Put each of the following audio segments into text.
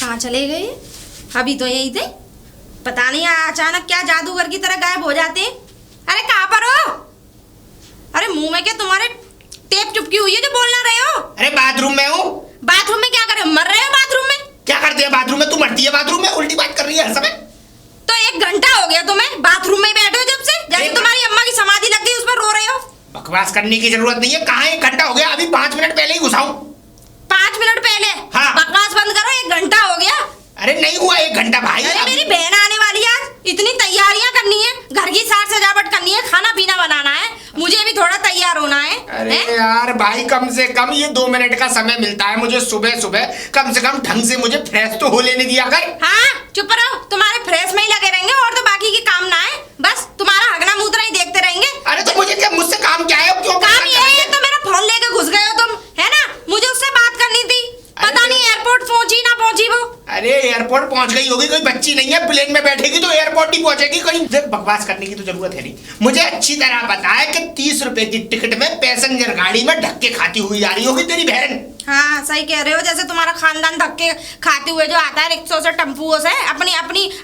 कहाँ चले गए? अभी तो यही थे। पता नहीं अचानक क्या जादूगर की तरह गायब हो जाते हैं। अरे कहाँ पर हो? अरे मुंह में क्या तुम्हारे टेप चुपकी हुई है जो बोल ना रहे हो? अरे बाथरूम में हूँ। बाथरूम में क्या कर रहे हो? मर रहे हो बाथरूम में? क्या करते हैं बाथरूम में? तू मरती है बाथरूम में, उल्टी बात कर रही है हर समय। तो 1 घंटा हो गया तुम्हें बाथरूम में बैठे हो जब से, जैसे तुम्हारी अम्मा की समाधि लग गई उस पर रो रहे हो। बकवास करने की जरूरत नहीं है। कहाँ 1 घंटा हो गया? अभी 5 मिनट पहले ही घुसा हूँ। 5 मिनट पहले? हाँ। बकवास बंद करो, 1 घंटा हो गया। अरे नहीं हुआ 1 घंटा भाई। अरे मेरी बहन आने वाली है, इतनी तैयारियां करनी है, घर की साज सजावट करनी है, खाना पीना बनाना है, मुझे भी थोड़ा तैयार होना है। अरे यार भाई, कम से कम ये 2 मिनट का समय मिलता है मुझे सुबह सुबह। कम से कम ढंग से मुझे फ्रेश तो हो लेने दिया कर। हाँ चुप रहो, तुम्हारे फ्रेश में ही लगे रहेंगे और तो बाकी की काम ना है। बस तुम्हारा हगना मूत्रा ही देखते रहेंगे। अरे तो मुझे क्या, मुझसे काम क्या है? क्यों काम ये है तो मेरा फोन लेके घुस गए हो तुम, है ना? मुझे उससे बात करनी थी, पता नहीं एयरपोर्ट पहुंची ना पहुंची वो। अरे एयरपोर्ट पहुंच गई होगी, कोई बच्ची नहीं है प्लेन में बैठेगी तो एयरपोर्ट ही पहुंचेगी। कहीं बकवास करने की तो जरूरत है नहीं। मुझे अच्छी तरह पता है कि 30 रुपए की टिकट में पैसेंजर गाड़ी में धक्के खाती हुई जा रही होगी तेरी बहन। हाँ सही कह रहे हो, जैसे तुम्हारा खानदान धक्के खाते हुए जो आता है रिक्शों से टम्पुओं से।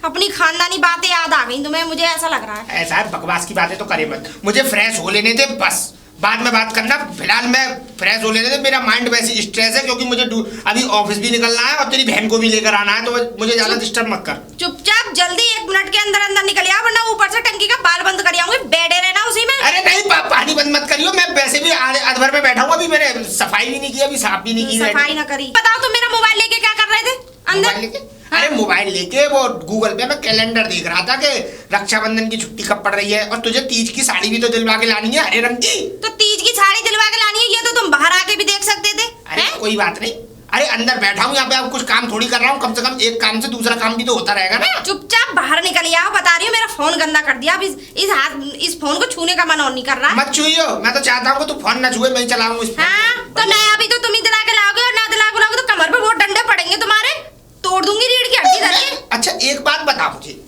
अपनी खानदानी बातें याद आ गई तुम्हें, मुझे ऐसा लग रहा है। ऐसा है, बकवास की बातें तो करे मत। मुझे फ्रेश हो लेने दे, बस बाद में बात करना। फिलहाल मैं फ्रेश हो लेने दे। मेरा माइंड वैसे स्ट्रेस है क्योंकि मुझे अभी ऑफिस भी निकलना है और तेरी बहन को भी लेकर आना है, तो मुझे ज्यादा डिस्टर्ब मत कर। चुपचाप जल्दी 1 मिनट के अंदर अंदर निकल आओ, वरना ऊपर से टंकी का बाल बंद कर आऊंगी, बैठे रहना उसी में। अरे नहीं, पानी बंद मत करियो। मैं वैसे भी आधे भर में बैठा हूँ। अभी मैंने सफाई भी नहीं की, अभी साफ भी नहीं की। सफाई ना करी। बताओ तुम मेरा मोबाइल लेके क्या कर रहे थे अंदर? अरे मोबाइल लेके वो गूगल पे मैं कैलेंडर देख रहा था कि रक्षाबंधन की छुट्टी कब पड़ रही है, और तुझे तीज की साड़ी भी तो दिलवा के लानी है, हरे रंग की। तो तीज की साड़ी दिलवा के लानी है, ये तो तुम बाहर आके भी देख सकते थे। अरे कोई बात नहीं। अरे अंदर बैठा हूँ यहाँ पे, अब कुछ काम थोड़ी कर रहा हूँ। कम से कम एक काम से दूसरा काम भी तो होता रहेगा ना। चुपचाप बाहर निकल आओ, बता रही हूँ मेरा फोन गंदा कर दिया। अब इस फोन को छूने का मन और नहीं कर रहा। मत छुइयो, मैं तो चाहता हूँ तू फोन ना छुए, मैं चलाऊंगा इस फोन। हाँ तो नया भी तो तुम ही दिला के लाओगे, और ना दिला के लाओगे तो कमर पे बहुत डंडे पड़ेंगे तुम्हारे, तोड़ दूंगी रीढ़ की हड्डी करके। अच्छा एक बात बता मुझे,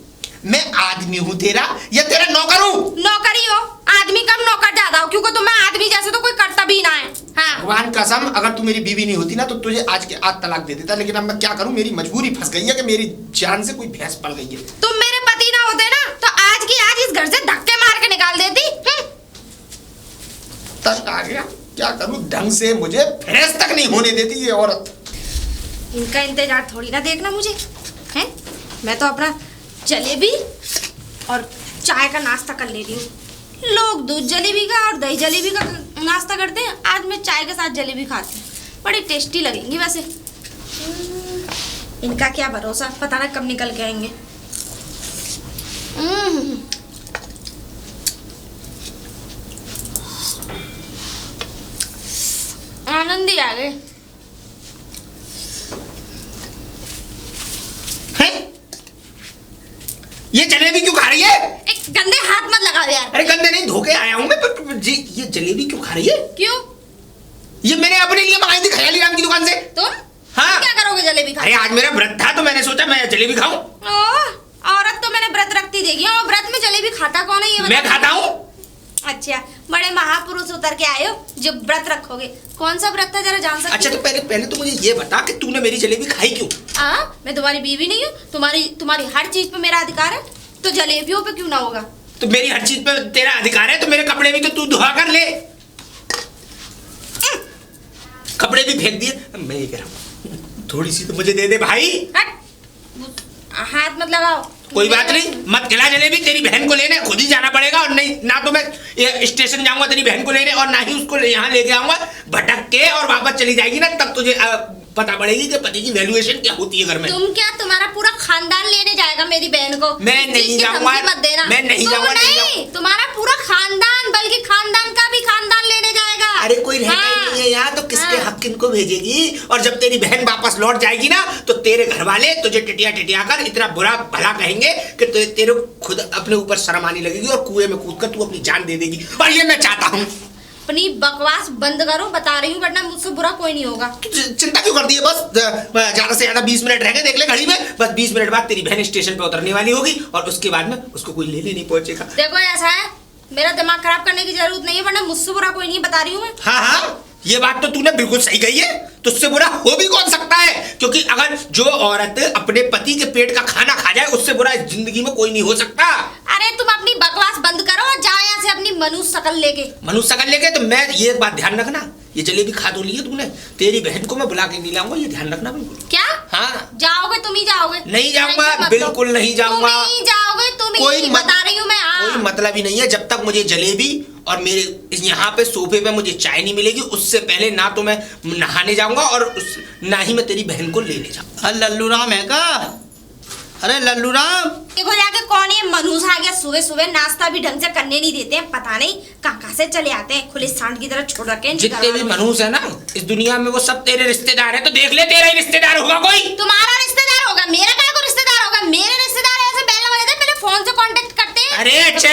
मैं आदमी हूँ तेरा या तेरा नौकर हूँ? नौकरी हो, आदमी कम नौकर ज्यादा हो, क्योंकि तुम्हें आदमी जैसे तो कोई करता भी ना है। हाँ। भगवान कसम, अगर तू मेरी बीवी नहीं होती ना तो तुझे आज के आज तलाक दे देता, लेकिन अब मैं क्या करूँ, मेरी मजबूरी फंस गई है कि मेरी जान से कोई भैंस पड़ गई है। तुम मेरे पति ना होते ना तो आज की आज इस घर से धक्के मार के निकाल देती। तक आ गया, क्या करूँ, ढंग से मुझे फ्रेश तक नहीं होने देती ये औरत। इनका इंतजार थोड़ी ना देखना मुझे है। मैं तो अपना जलेबी और चाय का नाश्ता कर ले रही हूँ। लोग दूध जलेबी का और दही जलेबी का नाश्ता करते हैं, आज मैं चाय के साथ जलेबी खाती हूँ, बड़ी टेस्टी लगेंगी वैसे। इनका क्या भरोसा, पता ना कब निकल के आएंगे। आनंद ही आ गए। ये जलेबी क्यों खा रही है? एक गंदे हाथ मत लगाओ यार। अरे गंदे नहीं, धो के आया हूँ मैं। जी ये जलेबी क्यों खा रही है? क्यों? ये मैंने अपने लिए मंगाई थी खयाली राम की दुकान से। तुम? हाँ। क्या करोगे जलेबी खा? अरे आज मेरा व्रत था तो मैंने सोचा मैं जलेबी खाऊं। औरत तो मैंने व्रत रखती देखी, और व्रत में जलेबी खाता कौन है ये? मैं खाता हूँ। अच्छा, बड़े महापुरुष उतर के आए हो जो व्रत रखोगे। कौन सा व्रत था जरा जान सकती? अच्छा तो पहले तो मुझे ये बता कि तूने मेरी जलेबी खाई क्यों? मैं तुम्हारी बीवी नहीं हूँ? तुम्हारी हर चीज पे मेरा अधिकार है, तो जलेबियों पे क्यों ना होगा? तो मेरी हर चीज पे तेरा अधिकार है तो मेरे कपड़े भी तो तू धुआ कर ले। कपड़े भी फेंक दिए। मैं ये कह रहा हूँ थोड़ी सी तो मुझे दे दे भाई। हाथ मत लगाओ। कोई बात नहीं, मत खिला जलेबी। तेरी बहन को लेने खुद ही जाना पड़ेगा, और नहीं ना तो मैं स्टेशन जाऊंगा तेरी बहन को लेने, और ना ही उसको यहाँ लेके आऊंगा भटक के, और वापस चली जाएगी ना तब तुझे पता पड़ेगी कि पति की वैल्यूएशन क्या होती है घर में। तुम क्या, तुम्हारा पूरा खानदान लेने जाएगा मेरी बहन को? मैं नहीं जाऊंगा, मत देना। मैं नहीं जाऊंगा। नहीं, तुम्हारा पूरा खानदान, बल्कि खानदान का भी खानदान लेने जाएगा। अरे कोई रहता ही नहीं है यहाँ, तो किसके हक किनको भेजेगी? और जब तेरी बहन वापस लौट जाएगी ना तो तेरे घर वाले तुझे टिटिया कर इतना बुरा भला कहेंगे कि तेरे खुद अपने ऊपर शर्म आने लगेगी, और कुएं में कूद कर तू अपनी जान दे देगी। और ये मैं चाहता हूँ। अपनी बकवास बंद करो, बता रही हूँ, वरना मुझसे बुरा कोई नहीं होगा। चिंता क्यों कर दी है? बस ज्यादा से ज्यादा 20 मिनट रह गए, देख ले घड़ी में। बस 20 मिनट बाद तेरी बहन स्टेशन पे उतरने वाली होगी, और उसके बाद में उसको कोई लेने नहीं पहुंचेगा। देखो ऐसा है, मेरा दिमाग खराब करने की जरूरत नहीं है, वरना मुझसे बुरा कोई नहीं, बता रही हूँ मैं। हाँ, ये बात तो तूने बिल्कुल सही कही है। तुझसे बुरा हो भी कौन सकता है? क्योंकि अगर जो औरत अपने पति के पेट का खाना खा जाए उससे बुरा इस जिंदगी में कोई नहीं हो सकता। अरे तुम अपनी बकवास बंद करो और जाओ यहाँ से अपनी मनुष्य शकल लेके। मनुष्य शकल लेके? तो मैं ये एक बात ध्यान रखना, ये जलेबी खा तो ली है तुमने, तेरी बहन को मैं बुला के नहीं लाऊंगा, ये ध्यान रखना बिल्कुल। क्या? हाँ जाओगे तुम ही जाओगे? नहीं जाऊंगा, बिल्कुल नहीं जाऊंगा। तुम ही जाओगे, तुम ही बता रही हूँ मैं। कोई मतलब ही नहीं है जब तक मुझे जलेबी और मेरे यहाँ पे सोफे पे मुझे चाय नहीं मिलेगी, उससे पहले ना तो मैं नहाने जाऊंगा और ना ही मैं तेरी बहन को लेने जाऊंगा। लल्लू राम है का? अरे लल्लू राम, देखो जाके कौन ये मनुष्य आ गया, सुबह सुबह नाश्ता भी ढंग से करने नहीं देते हैं, पता नहीं कहाँ से चले आते हैं, खुले सांड की तरह छोड़ रखे हैं। जितने भी मनुष्य है ना इस दुनिया में वो सब तेरे रिश्तेदार है, तो देख ले तेरा ही रिश्तेदार होगा कोई। तुम्हारा रिश्तेदार होगा? मेरा क्या को रिश्तेदार होगा? मेरे रिश्तेदार ऐसे पहले बजे थे, पहले फोन से कांटेक्ट करते हैं। अरे अच्छा,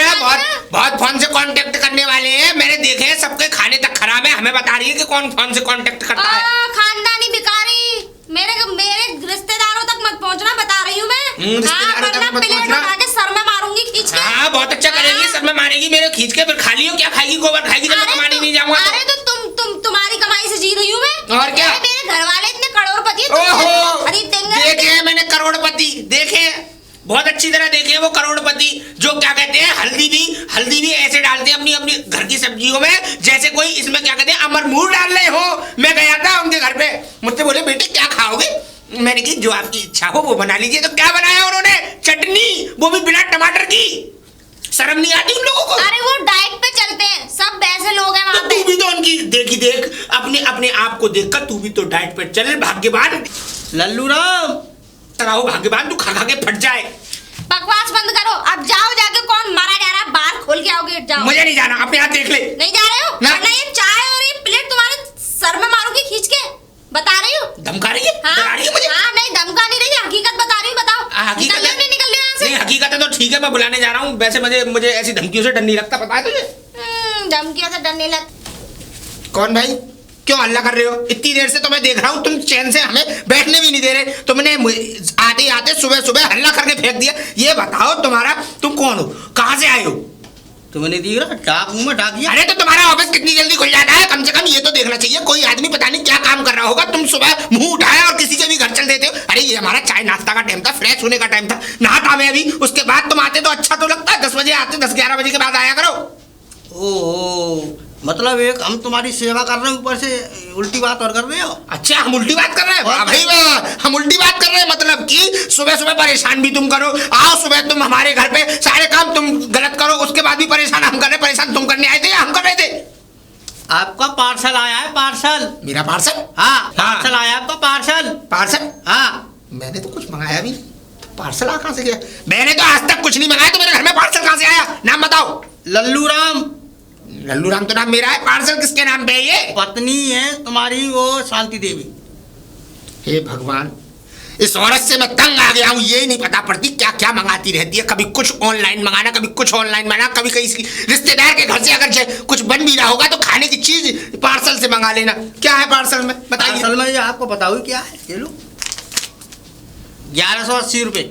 बहुत फोन से कांटेक्ट करने वाले हैं, मैंने देखे हैं, सबके खाने तक खराब है, हमें बता रही है कि कौन फोन से कांटेक्ट करता है। खानदानी भिखारी, मेरे रिश्तेदारों तक मत पहुंचना, बता रही हूँ मैं। रिश्तेदारों तक मत पहुंचना। के सर में मारूंगी खींच के। हाँ बहुत अच्छा करेगी, सर में मारेगी मेरे खींच के, फिर खा लियो, क्या खाएगी, गोबर खाएगी जब मैं कमाने नहीं जाऊंगा। अरे तो तुम्हारी कमाई से जी रही हूँ मैं। और क्या? मेरे घर वाले इतने करोड़पति हैं, ओहो, खरीद देंगे। देखे हैं मैंने करोड़पति, देखे बहुत अच्छी तरह देखे वो करोड़पति, जो क्या कहते हैं हल्दी भी ऐसे डालते हैं अपनी अपनी घर की सब्जियों में जैसे कोई इसमें क्या कहते हैं अमरमूर डाल रहे हो। मैं गया था उनके घर पे, मुझसे बोले बेटे क्या खाओगे, मैंने की जो आपकी इच्छा हो वो बना लीजिए। तो क्या बनाया उन्होंने? चटनी, वो भी बिना टमाटर की। शर्म नहीं आती उन लोगों को? अरे वो डाइट पे चलते हैं, सब वैसे लोग हैं वहाँ पे। तू भी तो उनकी देख अपने आप को देखकर तू भी तो डाइट पे चल, भाग्यवान लल्लू राम रहो, भाग्यवान तू खा खा के फट जाए। बकवास बंद करो, अब जाओ जाके कौन मारा जा रहा है, बाहर खोल के आओगे। जाओ। मुझे नहीं जाना, अपने हाथ देख ले। नहीं जा रहे हो? ना। वरना ये चाय और ये प्लेट तुम्हारे सर में मारूंगी खींच के, बता रही हूँ। धमका रही है? डरा रही है मुझे? हाँ नहीं धमका नहीं रही, हकीकत बता रही हूँ। बताओ हकीकत निकल नहीं निकल यहाँ से? नहीं, हकीकत है तो ठीक है, मैं बुलाने जा रहा हूँ। वैसे मुझे ऐसी धमकियों से डर नहीं लगता, पता है तुझे? धमकियों से डर नहीं लगता। कौन भाई, क्यों हल्ला कर रहे हो? इतनी देर से तो मैं देख रहा हूँ, तुम चैन से हमें बैठने भी नहीं दे रहे। तुमने आते आते सुबह सुबह हल्ला करके फेंक दिया। ये बताओ तुम कौन हो, कहाँ से आए हो? तुमने दी रहा डाकू में डाकिया। अरे तो तुम्हारा ऑफिस कितनी जल्दी खुल जाता है? कम से कम ये तो देखना चाहिए, कोई आदमी पता नहीं क्या काम कर रहा होगा, तुम सुबह मुंह उठाया और किसी के भी घर चल देते हो। अरे ये हमारा चाय नाश्ता का टाइम था, फ्रेश होने का टाइम था, नहाता मैं अभी, उसके बाद तुम आते तो अच्छा तो लगता है। 10 बजे आते, 10-11 बजे के बाद आया करो। ओ मतलब एक हम तुम्हारी सेवा कर रहे हैं, ऊपर से उल्टी बात और कर रहे हो। अच्छा हम उल्टी बात कर रहे हैं? वाह भाई वाह, हम उल्टी बात कर रहे हैं, मतलब कि सुबह सुबह परेशान भी तुम करो, आओ सुबह तुम हमारे घर पे सारे काम तुम गलत करो, उसके बाद भी परेशान हम कर रहे। परेशान तुम करने आए थे या हम कर रहे थे? आपका पार्सल आया है, पार्सल। मेरा पार्सल? हाँ पार्सल आया आपका, पार्सल। पार्सल? हाँ मैंने तो कुछ मंगाया भी नहीं, पार्सल आ कहाँ से गया? मैंने तो आज तक कुछ नहीं मंगाया, तो मेरे घर में पार्सल कहाँ से आया? नाम बताओ। लल्लू राम। लल्लू राम तो नाम मेरा है, पार्सल किसके नाम पे है ये? पत्नी है तुम्हारी वो शांति देवी। हे भगवान, इस औरत से मैं तंग आ गया हूँ, ये नहीं पता पड़ती क्या क्या मंगाती रहती है। कभी कुछ ऑनलाइन मंगाना, कभी कुछ ऑनलाइन मंगाना, कभी कहीं रिश्तेदार के घर से अगर कुछ बन भी रहा होगा तो खाने की चीज पार्सल से मंगा लेना। क्या है पार्सल में बताइए? पार्सल में आपको बताओ क्या है, ये लो 1180 रुपये।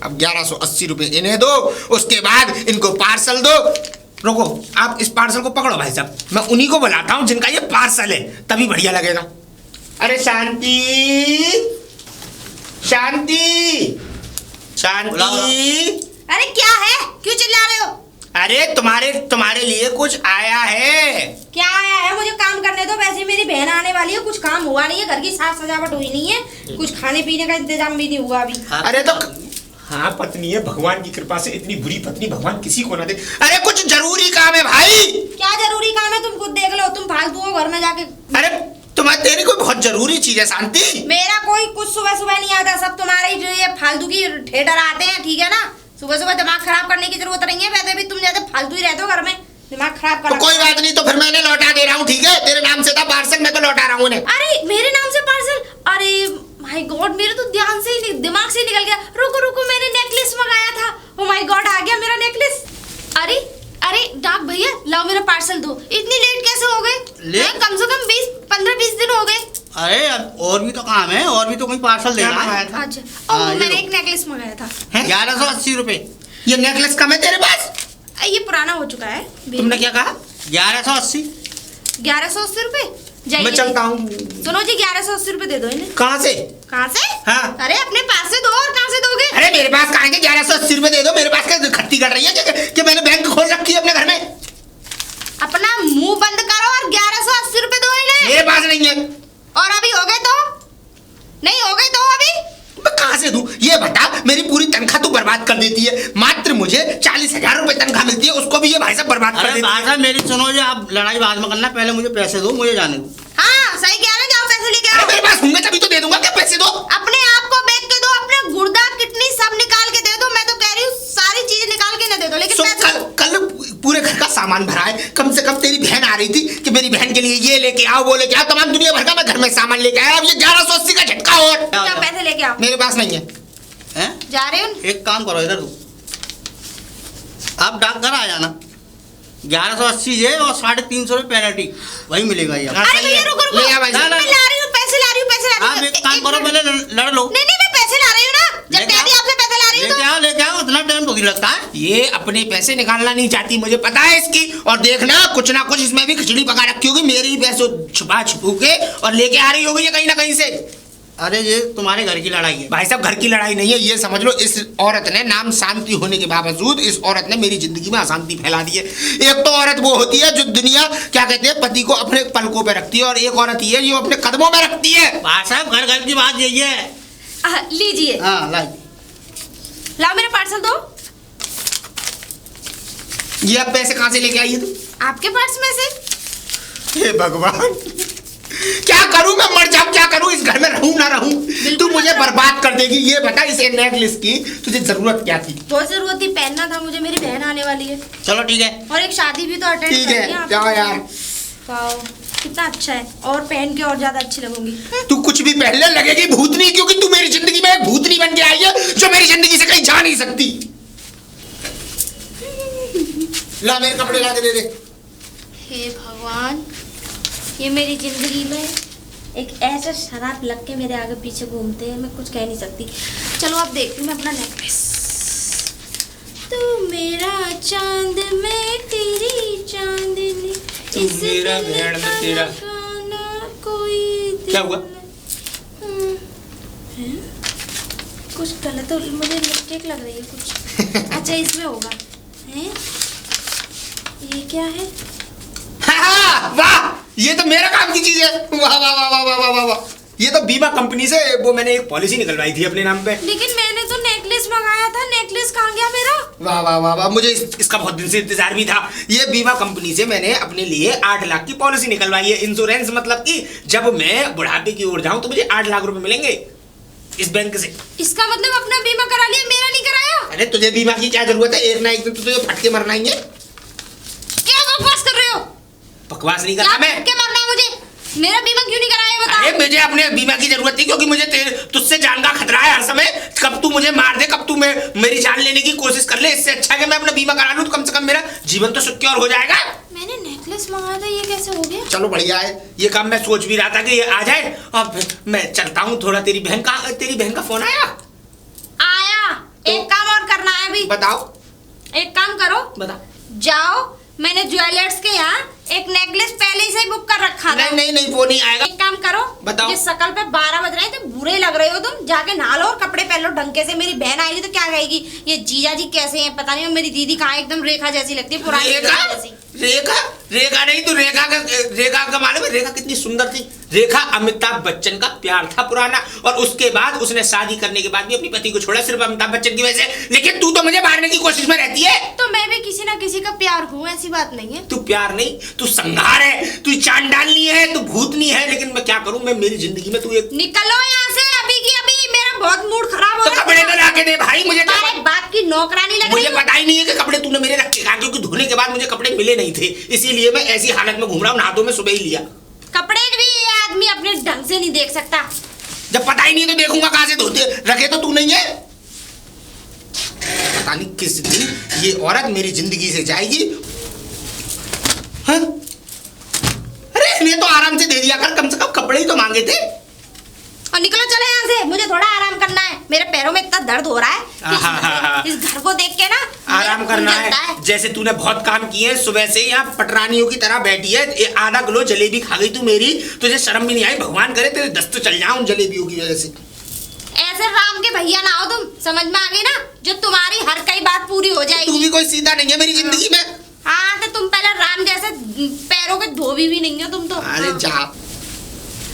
अब 1180 रुपये इन्हें दो, उसके बाद इनको पार्सल दो। रुको, आप इस पार्सल को पकड़ो भाई साहब, मैं उन्हीं को बुलाता हूँ जिनका ये पार्सल है, तभी बढ़िया लगेगा। अरे शांति, शांति, शांति। अरे क्या है, क्यों चिल्ला रहे हो? अरे तुम्हारे लिए कुछ आया है। क्या आया है? मुझे काम करने दो, वैसे मेरी बहन आने वाली है, कुछ काम हुआ नहीं है, घर की साफ सजावट हुई नहीं है, कुछ खाने पीने का इंतजाम भी नहीं हुआ अभी। अरे तो हाँ पत्नी है, भगवान की कृपा से इतनी बुरी पत्नी भगवान किसी को ना दे। अरे कुछ जरूरी काम है भाई। क्या जरूरी काम है? तुम खुद देख लो, तुम फालतू हो घर में जाके। अरे तुम्हारे तेरी कोई बहुत जरूरी चीज है शांति? मेरा कोई कुछ सुबह सुबह नहीं आता, सब तुम्हारे जो ये फालतू की ठेठर आते हैं, ठीक है ना? सुबह सुबह दिमाग खराब करने की जरूरत नहीं है, वैसे भी तुम जैसे फालतू ही रहते हो घर में, दिमाग खराब कर। तो कोई बात नहीं, तो फिर मैंने लौटा दे रहा हूँ, ठीक है? तेरे नाम से था पार्सल, मैं तो लौटा रहा हूँ उन्हें। अरे मेरे नाम से पार्सल? अरे माय गॉड, मेरे तो ध्यान से ही दिमाग से निकल गया। रुको मैंने नेकलेस मंगाया था। ओ माय गॉड, आ गया मेरा नेकलेस। अरे डाक भैया, लाओ मेरा पार्सल दो। इतनी लेट कैसे हो गए? कम से कम 15-20 दिन हो गए। अरे अब और भी तो काम है, और भी तो कोई पार्सल देना है। अच्छा, मैंने एक नेकलेस मंगाया था। 1180 रुपये। ये नेकलेस कम है तेरे पास? ये पुराना हो चुका है। तुमने क्या कहा? 1180। 1180 रुपये? जाइए। मैं चलता हूँ। सुनो जी, 1180 रुपए दे दो इन्हें। कहाँ से? कहाँ से? हाँ। अरे अपने पास से दो, और कहाँ से दोगे? अरे मेरे पास कहाँ के 1180 रुपए दे दो। मेरे पास क्या खट्टी कर रही है कि मैंने बैंक खोल रखी है अपने घर में? अपना मुंह बंद करो और 1180 रुपए दो इन्हें। मेरे पास नहीं है। और अभी हो गए तो? नहीं हो गए तो अभी? मैं कहाँ से दूं? ये बता, मेरी पूरी तनख्वाह तू बर्बाद कर देती है। मात्र मुझे 40,000 रुपए तनख्वाह मिलती है, उसको भी ये भाई साहब बर्बाद कर अरे देती भाई है। साहब मेरी सुनो जी, आप लड़ाई बाद में करना, पहले मुझे पैसे दो, मुझे जाने दो। हाँ सही कह रहे हैं, जाओ पैसे लेके अरे आओ। मेरे पास होंगे तभी तो दे दूंगा। क्या पैसे दो? अपने आप को बेच के दो, अपने गुर्दा किडनी सब निकाल के दे दो। मैं तो कह रही हूँ सारी चीजें निकाल के न दे दो, लेकिन सो पैसे कल पूरे घर का सामान भरा है। कम से कम तेरी बहन आ रही थी कि मेरी बहन के लिए ये लेके आओ, वो लेके आओ, तमाम दुनिया भर का मैं घर में सामान लेके आया। अब ये 1180 का झटका और जाओ पैसे लेके आओ। मेरे पास नहीं है। हैं? जा रहे हो? एक काम करो, इधर दो, आप डाकघर आ जाना, 1180 ये और 350 रुपये पेनल्टी वही मिलेगा ये। अरे भैया रुको रुको, ले आ भाई साहब। मैं ला रही हूँ, पैसे ला रही हूँ, पैसे ला रही हूँ। आप एक काम करो, पहले लड़ लो। नहीं नहीं, मैं पैसे ला रही हूँ ना, जब लेके डैडी आओ। आपसे पैसे ला रही हूँ तो। लेके आओ, इतना टाइम तो नहीं लगता है। ये अपने पैसे निकालना नहीं चाहती, मुझे पता है इसकी। और देखना कुछ ना कुछ इसमें भी खिचड़ी पका रखी होगी, मेरे ही पैसे छुपा छुपू के और लेके आ रही होगी ये कहीं ना कहीं से। अरे ये तुम्हारे घर की लड़ाई है भाई साहब, घर की लड़ाई नहीं है, ये समझ लो। इस औरत ने, नाम शांति होने के बावजूद, इस औरत ने मेरी जिंदगी में अशांति फैला दी है। एक तो औरत वो होती है जो दुनिया क्या कहते हैं, पति को अपने पलकों पे रखती है, और एक औरत ये जो अपने कदमों में रखती है। भाई साहब, घर घर की बात यही है। लीजिए, हाँ लाई। लाओ मेरा पार्सल दो। ये अब पैसे कहाँ से लेके आई है तू? आपके पर्स में से। हे भगवान, क्या करूं मैं? मर जाऊं, क्या करूं? इस घर में रहूं ना रहूं? तू मुझे बर्बाद कर देगी। ये बता, इस नेकलेस की तुझे जरूरत क्या थी? बहुत जरूरत थी, पहनना था मुझे, मेरी बहन आने वाली है चलो ठीक है। और एक शादी भी तो अटेंड ठीक करनी है, आपको। जाओ यार। वाओ, कितना अच्छा है, और पहन के और ज्यादा अच्छी लगूंगी। तू कुछ भी पहनने लगेगी भूतनी, क्योंकि तू मेरी जिंदगी में एक भूतनी बन के आई है जो मेरी जिंदगी से कहीं जा नहीं सकती। ला मेरे कपड़े ला के दे दे। हे भगवान, ये मेरी जिंदगी में एक ऐसा शराब लग के मेरे आगे पीछे घूमते हैं, मैं कुछ कह नहीं सकती। चलो अब देखती हूँ मैं अपना नेकलेस। तू मेरा चांद, मैं तेरी चांदनी, तू मेरा भेड़, मैं तेरा। कोई क्या हुआ? कुछ गलत हो, मुझे मिस्टेक लग रही है कुछ। अच्छा इसमें होगा हैं? ये क्या है? हाँ, वाह, ये तो मेरा काम की चीज है। वाह वाह वाह वाह वाह वाह वाह। ये तो बीमा कंपनी से वो मैंने एक पॉलिसी निकलवाई थी अपने नाम पे। लेकिन मैंने तो नेकलेस मंगाया था, नेकलेस कहाँ गया मेरा? वाह वाह वाह वाह, मुझे इसका बहुत दिन से इंतजार भी था। ये बीमा कंपनी से मैंने अपने लिए 8 लाख की पॉलिसी निकलवाई है। इंश्योरेंस मतलब कि जब मैं बुढ़ापे की ओर जाऊं तो मुझे 8 लाख रुपए मिलेंगे इस बैंक से। इसका मतलब अपना बीमा करा लिया, मेरा नहीं कराया? अरे तुझे बीमा की क्या जरूरत है? एक ना एक दिन तो तुझे फटके मरना ही है। क्या बकवास कर रहे हो? बकवास नहीं क्या करना मैं। फटके मारना है मुझे? मेरा बीमा क्यों नहीं कराया बताओ? अरे मुझे अपने बीमा की जरूरत थी क्योंकि मुझे तुझसे जान का खतरा है हर समय। कब तू मुझे मार दे, कब तू मेरी जान लेने की कोशिश कर ले। इससे अच्छा है कि मैं अपना बीमा करा लूं तो कम से कम मेरा जीवन तो सिक्योर हो जाएगा। मैंने नेकलेस मंगाया था, ये कैसे हो गया? चलो बढ़िया है। ये काम मैं सोच भी रहा था कि ये आ जाए। अब मैं चलता हूँ थोड़ा। तेरी बहन का फोन आया? आया। तो? एक काम और करना है अभी। बताओ। एक काम करो, बता। जाओ, मैंने ज्वेलर्स के यहाँ एक नेकलेस पहले से ही बुक कर रखा था। नहीं नहीं नहीं, वो नहीं आएगा। एक काम करो, बताओ। ये शकल पे 12 बज रहे हैं तो बुरे लग रहे हो तुम। जाके नहा लो और कपड़े पहन लो ढंग से। मेरी बहन आएगी तो क्या कहेगी, ये जीजा जी कैसे हैं पता नहीं। मेरी दीदी कहाँ, एकदम रेखा जैसी लगती है, पुरानी रेखा? जैसी। रेखा नहीं, तू रेखा का मालूम है? रेखा कितनी सुंदर थी। रेखा अमिताभ बच्चन का प्यार था पुराना, और उसके बाद उसने शादी करने के बाद भी अपने पति को छोड़ा सिर्फ अमिताभ बच्चन की वजह से। लेकिन तू तो मुझे मारने की कोशिश में रहती है। तो मैं भी किसी ना किसी का प्यार हूँ, ऐसी बात नहीं है। तू प्यार नहीं, तू संघार है, तू चांडालनी है, तू भूतनी है। लेकिन मैं क्या करूं, मैं मेरी जिंदगी में तू एक। निकलो यहाँ से अभी की अभी, मेरा बहुत मूड खराब हो तो रहा है। कपड़े तो ला के दे भाई मुझे। तुम्हारे बाप की नौकरानी लग रही मुझे हूँ। पता ही नहीं है कि कपड़े तूने मेरे रखे कहाँ, क्योंकि धोने के बाद मुझे कपड़े मिले नहीं थे। इसीलिए मैं ऐसी हालत में घूम रहा हूँ। नहा धो मैं सुबह ही लिया। कपड़े भी ये आदमी अपने ढंग से नहीं देख सकता। जब पता ही नहीं तो देखूंगा कहाँ से धोते रखे तो तू नहीं है। पता नहीं किस दिन ये औरत मेरी जिंदगी से जाएगी। हाँ? अरे इन्हें तो आराम से दे दिया कर, कम से कम कपड़े ही तो मांगे थे। और निकलो चले यहाँ से, मुझे थोड़ा आराम करना है। मेरे पैरों में इतना दर्द हो रहा है कि इस घर को देख के ना आराम करना है। जैसे तूने बहुत काम किए हैं, सुबह से यहाँ पटरानियों की तरह बैठी है, ये आधा किलो जलेबी खा गई तू मेरी, तुझे शर्म भी नहीं आई? भगवान करे तेरे दस्त चल जाऊं उन जलेबियों की वजह से। ऐसे राम के भैया ना हो तुम, समझ में आ गई ना? जो तुम्हारी हर कई बात पूरी हो जाएगी। तू भी कोई सीधा नहीं है मेरी जिंदगी में। हाँ तो तुम पहले राम जैसे पैरों के धोबी भी नहीं हो तुम तो। अरे जा।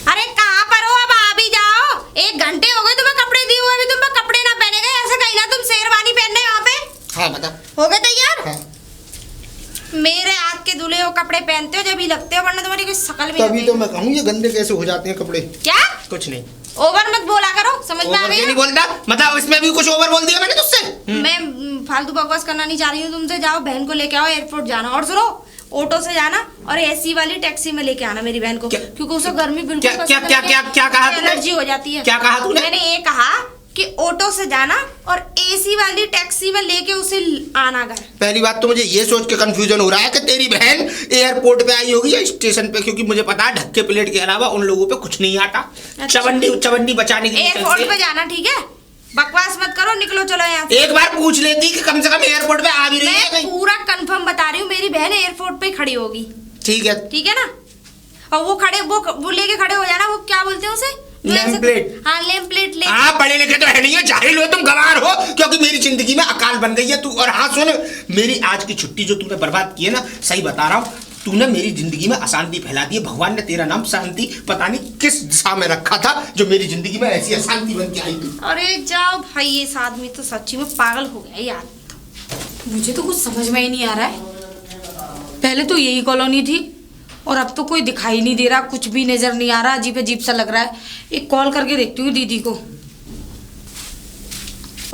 अरे कहाँ पर हो? अब आ भी जाओ, 1 घंटे हो गए तुम्हें कपड़े दिए हुए, अभी तुम कपड़े ना पहने गए। ऐसे कहीं ना तुम शेरवानी पहनने वहाँ पे। हाँ बता। हो गए तैयार? हाँ। मेरे हाथ के धुले हो कपड़े पहनते हो जब ही लगते हो, वरना तुम्हारी कोई शकल भी तभी तो मैं कहूँ ये गंदे कैसे हो जाते हैं कपड़े। क्या? कुछ नहीं। ओवर मत बोला करो, समझ में आ गई? नहीं बोलता, मतलब इसमें भी कुछ ओवर बोल दिया मैंने तुझसे। मैं फालतू बकवास करना नहीं चाह रही हूँ तुमसे। जाओ बहन को लेके आओ, एयरपोर्ट जाना। और सुनो, ऑटो से जाना और एसी वाली टैक्सी में लेके आना मेरी बहन को, क्योंकि उसे गर्मी बिल्कुल क्या कहा तूने? एलर्जी हो जाती है। क्या कहा तूने? मैंने ये कहा कि ऑटो से जाना और एसी वाली टैक्सी में लेके उसे आना घर। पहली बात तो मुझे ये सोच के कंफ्यूजन हो रहा है कि तेरी बहन एयरपोर्ट पे आई होगी या स्टेशन पे, क्योंकि मुझे पता है ढक्के प्लेट के अलावा उन लोगों पे कुछ नहीं आता। अच्छा। चवन्नी बचाने के लिए एयरपोर्ट पे जाना, ठीक है? बकवास मत करो, निकलो चलो यहाँ से। एक बार पूछ लेती कि कम से कम एयरपोर्ट पे आ भी रही है मैं कहीं। पूरा कंफर्म बता रही हूँ, मेरी बहन एयरपोर्ट पे खड़ी होगी। ठीक है। ठीक है ना? और वो खड़े वो लेके खड़े हो जाना, वो क्या बोलते हैं उसे? Name plate. हाँ नेम प्लेट ले। हाँ पढ़े लिखे तो है नहीं है, जाहिल हो तुम, गंवार हो, क्योंकि मेरी जिंदगी में अकाल बन गई है तू। और हाँ सुन, मेरी आज की छुट्टी जो तूने बर्बाद की है ना, सही बता रहा हूँ, तूने मेरी जिंदगी में अशांति फैला दी है। भगवान ने तेरा नाम शांति पता नहीं किस दिशा में रखा था, जो मेरी जिंदगी में ऐसी अशांति बन के आई थी। अरे जाओ भाई, इस आदमी तो सच्ची में पागल हो गया यार। मुझे तो कुछ समझ में ही नहीं आ रहा है। पहले तो यही कॉलोनी थी और अब तो कोई दिखाई नहीं दे रहा, कुछ भी नजर नहीं आ रहा, अजीब अजीब सा लग रहा है। एक कॉल करके देखती हूँ दीदी को।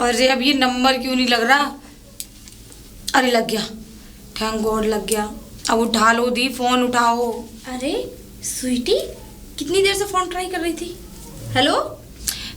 अरे अब ये नंबर क्यों नहीं लग रहा? अरे लग गया, थैंक गॉड लग गया। अब उठा लो दी, फोन उठाओ। अरे स्वीटी, कितनी देर से फोन ट्राई कर रही थी? हेलो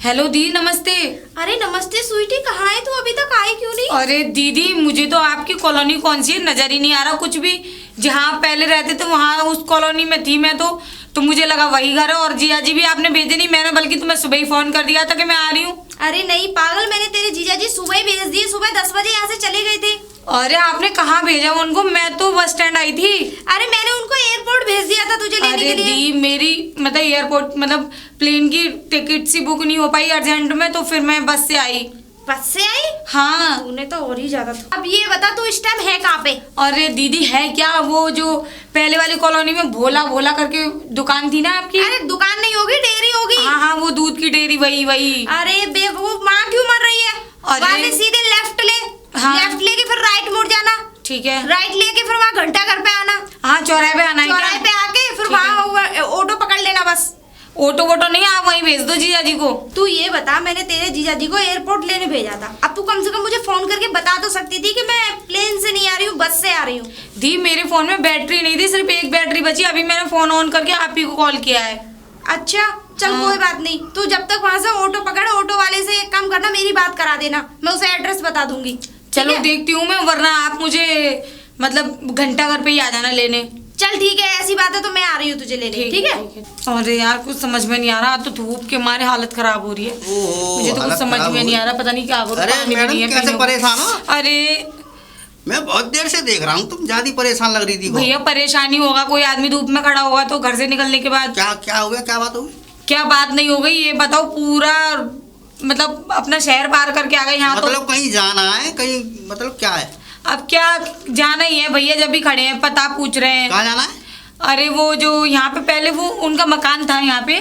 हेलो दी, नमस्ते। अरे नमस्ते स्वीटी, कहाँ है तू? अभी तक आई क्यों नहीं? अरे दीदी, मुझे तो आपकी कॉलोनी कौन सी है नजर ही नहीं आ रहा कुछ भी। जहाँ आप पहले रहते थे वहाँ उस कॉलोनी में थी मैं तो मुझे लगा वही घर है। और जिया जी भी आपने भेजे नहीं, मैंने बल्कि तुम्हें सुबह ही फोन कर दिया था कि मैं आ रही हूँ। अरे नहीं पागल, मैंने तेरे जीजा जी सुबह ही भेज दिए, सुबह 10 बजे यहाँ से चले गए थे। अरे आपने कहाँ भेजा उनको? मैं तो बस स्टैंड आई थी। अरे मैंने उनको एयरपोर्ट भेज दिया था तुझे लेने के लिए। दी मेरी मतलब एयरपोर्ट मतलब प्लेन की टिकट सी बुक नहीं हो पाई अर्जेंट में, तो फिर मैं बस से आई। बस से आई? हाँ। तूने तो और ही ज्यादा था। अब ये बता तू इस टाइम है कहाँ पे? अरे दीदी है क्या, वो जो पहले वाली कॉलोनी में भोला भोला करके दुकान थी ना आपकी। अरे दुकान नहीं होगी, डेयरी होगी। हाँ हाँ, वो दूध की डेयरी, वही। अरे बेवकूफ, माँ क्यों मर रही है? वहाँ से सीधे लेफ्ट ले। हाँ। लेफ्ट लेके फिर राइट मुड़ जाना। ठीक है। राइट लेके फिर वहाँ घंटा घर पे आना। हाँ चौराहे पे आना है। चौराहे पे आके फिर वहाँ ऑटो पकड़ लेना बस। ऑटो वोटो नहीं, आप वहीं भेज दो जीजा जी को। तू ये बता, मैंने तेरे जीजा जी को एयरपोर्ट लेने भेजा था, अब तू कम से कम मुझे फोन करके बता तो सकती थी कि मैं प्लेन से नहीं आ रही हूँ, बस से आ रही हूँ। दी मेरे फोन में बैटरी नहीं थी, सिर्फ एक बैटरी बची। अभी मैंने फोन ऑन करके आप ही को कॉल किया है। अच्छा चल हाँ। कोई बात नहीं, तू जब तक वहाँ से ऑटो पकड़, ऑटो वाले से एक काम करना, मेरी बात करा देना, मैं उसे एड्रेस बता दूंगी। चलो देखती हूँ मैं, वरना आप मुझे मतलब घंटा घर पे ही आ जाना लेने। चल ठीक है, ऐसी बात है तो मैं आ रही हूँ तुझे लेने, ठीक है? अरे यार कुछ समझ में नहीं आ रहा, तो धूप के मारे हालत खराब हो रही है। मुझे तो कुछ समझ में नहीं आ रहा, पता नहीं क्या हो रहा है। अरे मैडम कैसे परेशान हो? अरे मैं बहुत देर से देख रहा हूँ, तुम ज्यादा परेशान लग रही थी। भैया परेशानी होगा, कोई आदमी धूप में खड़ा होगा तो घर से निकलने के बाद। क्या हो गया, क्या बात होगी? क्या बात नहीं हो गई ये बताओ। पूरा मतलब अपना शहर पार करके आ गए यहाँ। मतलब तो कहीं जाना है, कहीं मतलब क्या है? अब क्या जाना ही है भैया, जब भी खड़े हैं पता पूछ रहे हैं। कहाँ जाना है? अरे वो जो यहाँ पे पहले वो उनका मकान था यहाँ पे,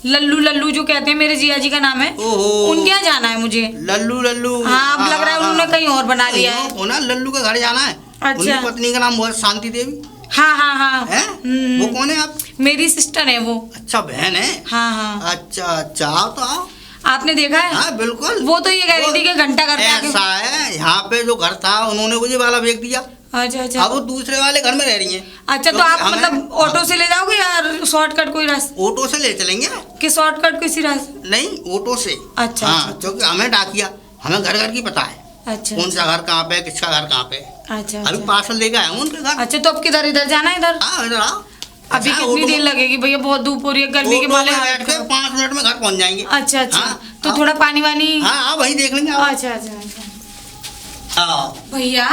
लल्लू जो कहते हैं, मेरे जिया जी का नाम है, उनके यहाँ जाना है मुझे। लल्लू? हाँ अब लग रहा है उन्होंने कहीं और बना लिया है। वो ना लल्लू के घर जाना है। अच्छा। उनकी पत्नी का नाम बहुत शांति देवी। हाँ है? वो कौन है आप? मेरी सिस्टर है वो। अच्छा बहन है। हाँ। अच्छा आओ तो आओ। आपने देखा है? हाँ बिल्कुल। वो तो ये कह रही थी कि घंटा घर पे आके। ऐसा है, यहाँ पे जो घर था उन्होंने मुझे वाला बेच दिया। अच्छा। अब वो दूसरे वाले घर में रह रही हैं। अच्छा तो आप मतलब ऑटो से ले जाओगे या शॉर्टकट कोई रास्ता? ऑटो से ले चलेंगे। कि शॉर्टकट किसी रास्ता? नहीं, ऑटो से। अच्छा। हाँ, क्योंकि हमें डाकिया, हमें घर की पता है। अच्छा। कौन सा घर कहाँ पे, किसका घर कहाँ पे। अच्छा। अभी पार्सल लेके आया हूँ उनके घर। अच्छा तो अब किधर इधर जाना है? इधर? हाँ इधर आओ। अभी कितनी देर लगेगी भैया? बहुत धूप हो रही है गर्मी के मारे। 5 मिनट में घर पहुँच जाएंगे। अच्छा। हाँ, तो हाँ। थोड़ा पानी वानी। हाँ हाँ वही देख लेंगे। आओ। अच्छा अच्छा अच्छा। आओ। भैया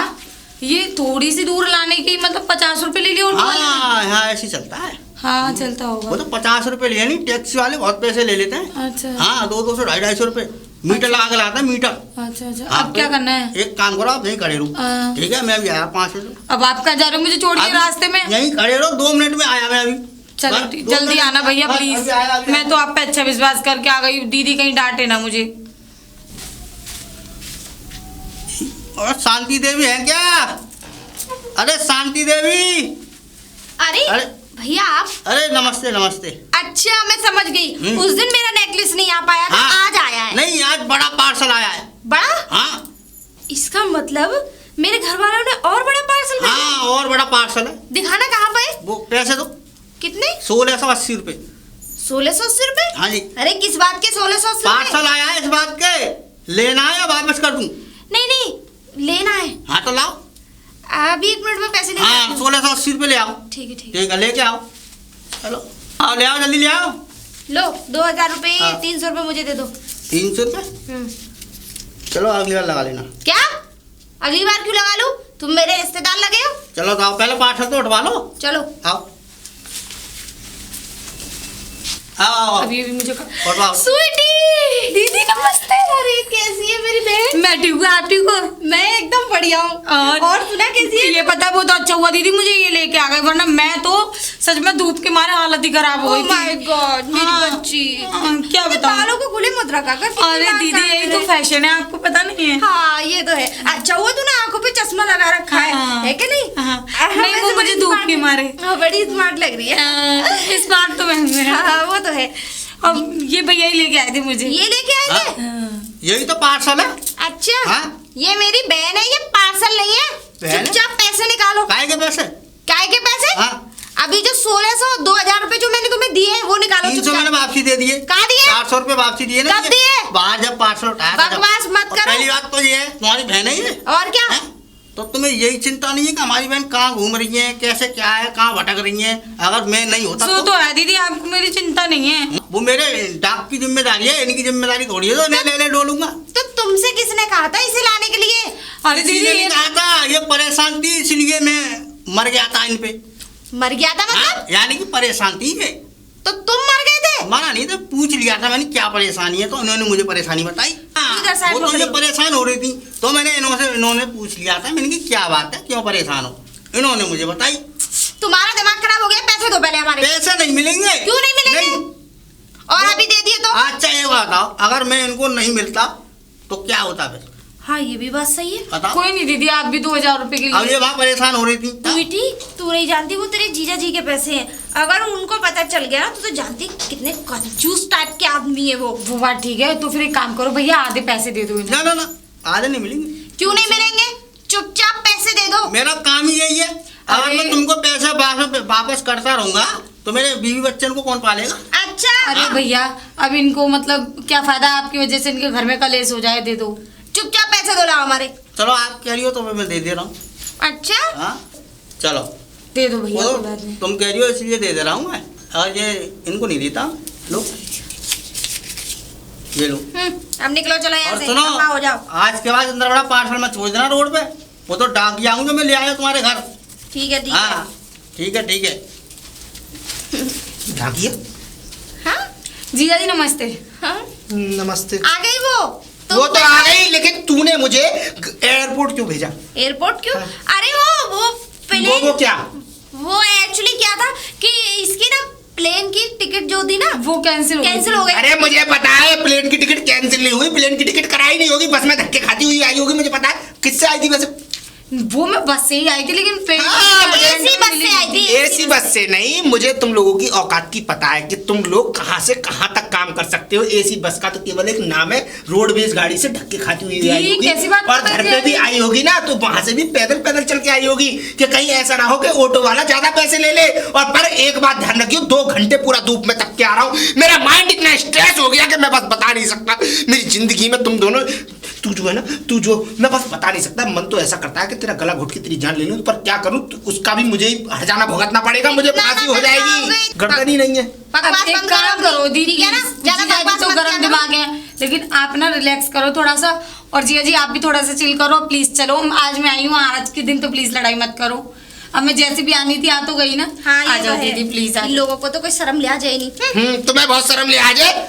ये थोड़ी सी दूर लाने की मतलब 50 रुपए ले लियो उनको। हाँ हाँ ऐसे चलता है। हाँ चलता वो होगा। तो 50 रुपए लिए नहीं, टैक्सी वाले बहुत पैसे ले लेते हैं। अच्छा हाँ 200 250 रुपए मीटर लगा के लाता है मीटर। अच्छा अच्छा। हाँ, अब क्या तो करना है? एक काम करो, आप यहीं खड़े रहो। हाँ। ठीक है, मैं अभी आया 5 मिनट। अब आप कहाँ जा रहे हो? मुझे छोड़िए अभी रास्ते में। यहीं खड़े रहो, 2 मिनट में आया मैं अभी। चलो बस, ठीक, 2 जल्दी मिनट। आना भैया बस, प्लीज। अभी आया, अभी मैं आया। तो आप पे अच्छा विश्वास करके आ गई, दीदी कहीं डांटे ना मुझे। और शांति देवी है क्या? अरे शांति देवी। अरे अरे भैया आप। अरे नमस्ते नमस्ते। अच्छा मैं समझ गई, उस दिन मेरा नेकलेस नहीं आ पाया था, हाँ। आज आया है। नहीं, आज बड़ा पार्सल आया है। बड़ा? हाँ इसका मतलब मेरे घर वालों ने और बड़ा पार्सल भेजा। हाँ और बड़ा पार्सल है। दिखाना कहाँ पे? वो पैसे दो। कितने? 1680 रुपए। 1680 रुपए? हाँ जी। अरे किस बात के 1680 पार्सल आया है इस बात के, लेना है या वापस कर दूं? नहीं नहीं लेना है। हाँ तो लाओ। अभी 1 मिनट में पैसे लेके हाँ आती हूँ। 1680 रुपए ले आओ। ठीक है ठीक है। ठीक है, लेके आओ। चलो आओ, ले आओ, जल्दी ले आओ। लो 2000 रुपए, हाँ। 300 रुपए मुझे दे दो। 300 रुपए? चलो अगली बार लगा लेना। क्या अगली बार क्यों लगा लूं? तुम मेरे रिश्तेदार लगे हो। चलो तो आओ, पहले पार्सल तो उठवा लो। चलो आओ आओ अभी अभी मुझे उठवाओ। स्वीटी दीदी नमस्ते। अरे कैसी है मेरी बहन? मैं ठीक हूँ, आप ठीक हो? मैं एकदम बढ़िया हूँ। और सुना कैसी है? ये पता है वो तो अच्छा हुआ दीदी मुझे ये लेके आ गए, वरना मैं तो सच में धूप के मारे हालत ही खराब हो गई Oh my थी। God, मेरी हाँ, बच्ची। क्या अपने बताऊं? बालों को खुले मत रखा कर। कितनी अरे बार दीदी कहा यही तो मैंने। फैशन है, आपको पता नहीं है? हाँ ये तो है। अच्छा हुआ तूने आंखों पे चश्मा लगा रखा हाँ। है कि नहीं? हाँ। नहीं, वैसे वो मुझे बड़ी धूप smart के है। मारे। हाँ बड़ी स्मार्ट लग रही है। इस बार तो मैं हाँ वो तो है। अब ये भैया ही लेके आए थे मुझे। ये लेके आए थे? हाँ। यही तो पार्सल है। अच्छा हाँ? ये मेरी बहन है, ये पार्सल नहीं है। बहन है? चुपचाप पैसे निकालो। काहे के पैसे? काय के पैसे? हाँ। अभी जो 1600 2000 रुपए जो मैंने तुम्हें दिए हैं वो निकालो 300 मैंने चुपचाप। वापसी दे दिए। कहाँ दिए? 400 रुपए वापसी दिए ना। कब दिए? बाहर जब पार्सल उठाया था जब। बकवास मत और करो। पहली बात तो ये है, तुम्हारी बहन है ये। और क्या? हैं? तो तुम्हें यही चिंता नहीं है कि हमारी बहन कहाँ घूम रही है, कैसे क्या है, कहाँ भटक रही है? अगर मैं नहीं होता सो तो है दीदी, आपको मेरी चिंता नहीं है। वो मेरे डाक की जिम्मेदारी है, इनकी जिम्मेदारी थोड़ी है तो मैं ले डोलूंगा। तो तुमसे किसने कहा था इसे लाने के लिए? अरे दीदी इसीलिए ये कहा था, ये परेशान थी इसलिए मैं मर गया था इन पे। मर गया था हाँ, मतलब? यानी कि परेशान थी ये। तो तुम मर गए थे? मरा नहीं तो पूछ लिया था मैंने क्या परेशानी है, तो उन्होंने मुझे परेशानी बताई। हाँ, इधर साइड वो तो पकड़ो। ये परेशान हो रही थी तो मैंने इन्होंने पूछ लिया था, मैंने कि क्या बात है, क्यों परेशान हो? इन्होंने मुझे बताई। तुम्हारा दिमाग खराब हो गया। पैसे दो पहले हमारे। पैसे नहीं मिलेंगे। क्यों नहीं मिलेंगे? और अभी दे दिए तो? अच्छा ये बताओ, अगर मैं इनको नहीं मिलता तो क्या होता फिर? हाँ ये भी बात सही है। बताओ। कोई नहीं दीदी, आप भी 2000 रुपए के अब लिए। ये वहाँ परेशान हो रही थी। स्वीटी तू नहीं जानती वो तेरे जीजा जी के पैसे हैं। अगर उनको पता चल गया ना तो जानती कितने कंजूस टाइप के आदमी है वो बात ठीक है, तो फिर एक काम करो भैया, आधे पैसे दे दो इन्हें। ना ना ना, आधे नहीं मिलेंगे। क्यों नहीं मिलेंगे? चुपचाप पैसे दे दो। मेरा काम ही यही है। अगर अरे- मैं तुमको पैसे वापस करता रहूंगा तो मेरे बीवी बच्चन को कौन पालेगा? अच्छा अरे भैया अब इनको मतलब क्या फायदा, आपकी वजह से इनके घर में कलेश हो जाए, दे दो। चुपचाप पैसे दो लाओ हमारे। चलो आप कह रही हो तो मैं दे दे रहा हूँ। अच्छा हाँ चलो, दे दो भैया वो कोई बात नहीं। तुम कह रही हो इसलिए दे दे रहा हूँ मैं, और ये इनको नहीं देता। लो ये लो। अब निकलो चलो यहाँ और से। सुनो, दफा हो जाओ। आज के बाद अंदर बड़ा पार्सल मत छोड़ देना रोड पे, वो तो डाक जाऊंगा जो मैं ले आया तुम्हारे घर। ठीक है ठीक है। हाँ ठीक है ठीक है। ढाकिया। हाँ जीजा जी नमस्ते। हाँ नमस्ते। आ गई वो वो तो आ गई, लेकिन तूने मुझे एयरपोर्ट क्यों भेजा? एयरपोर्ट क्यों? हाँ। अरे वो प्लेन। वो क्या? वो एक्चुअली क्या था कि इसकी ना प्लेन की टिकट जो थी ना वो कैंसिल हो गई। अरे मुझे पता है प्लेन की टिकट कैंसिल नहीं हुई, प्लेन की टिकट कराई नहीं होगी, बस में धक्के खाती हुई आई होगी, मुझे पता है। किससे आई थी वैसे? वो मैं बस से ही आई थी, लेकिन ट्रेन हाँ, एसी बस से आई थी। एसी बस से नहीं, मुझे तुम लोगों की औकात की पता है कि तुम लोग कहां से कहां तक काम कर सकते हो। एसी बस का तो केवल एक नाम है, रोडवेज गाड़ी से धक्के खाती हुई आई ये होगी, कैसी बात और कर घर रही पे है? भी आई होगी ना तो वहां से भी पैदल पैदल चल के आई होगी, कि कहीं ऐसा ना हो कि ऑटो वाला ज्यादा पैसे ले ले। और पर एक बात ध्यान रखियो, 2 घंटे पूरा धूप में तप के आ रहा हूँ, मेरा माइंड इतना स्ट्रेस हो गया कि मैं बस बता नहीं सकता। मेरी जिंदगी में तुम दोनों, तू जो है ना, मैं बस बता नहीं सकता। मन तो ऐसा करता है कि तेरा गला घुट के तेरी जान ले लूं, पर क्या करूं, उसका भी मुझे ही हर्जाना भुगतना पड़ेगा, मुझे इतना फांसी हो ना जाएगी। कराओगे। गर्दन ही नहीं है। बकवास अब एक बंद काम करो दीदी, ठीक है ना? ज्यादा जीजा जी बकवास तो मत गरम किया दिमाग करो। है, लेकिन आप ना रिलैक्स करो थोड़ा सा, और जिया जी आप भी थोड़ा सा चिल करो प्लीज। चलो आज मैं आई हूँ, आज के दिन तो प्लीज लड़ाई मत करो। अब मैं जैसे भी आनी थी आ तो गई ना। हाँ आ ये जाओ तो है। दीदी प्लीज आ इन लोगों को तो कोई शर्म लिया जाए नहीं। तुम्हें बहुत शर्म ले आ जाए,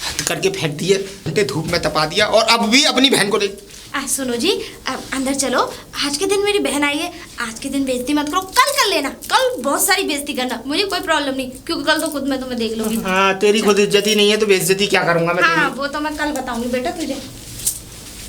हद करके फेंक दिए, घंटे धूप में तपा दिया, और अब भी अपनी बहन को देख। सुनो जी, अब अंदर चलो। आज के दिन मेरी बहन आई है, आज के दिन बेइज्जती मत करो, कल कर लेना। कल बहुत सारी बेइज्जती करना, मुझे कोई प्रॉब्लम नहीं, क्योंकि कल तो खुद मैं तुम्हें देख लूंगी। हाँ तेरी खुद इज्जती नहीं है तो बेइज्जती क्या करूंगा मैं हाँ तेरी। वो तो मैं कल बताऊंगी बेटा तुझे।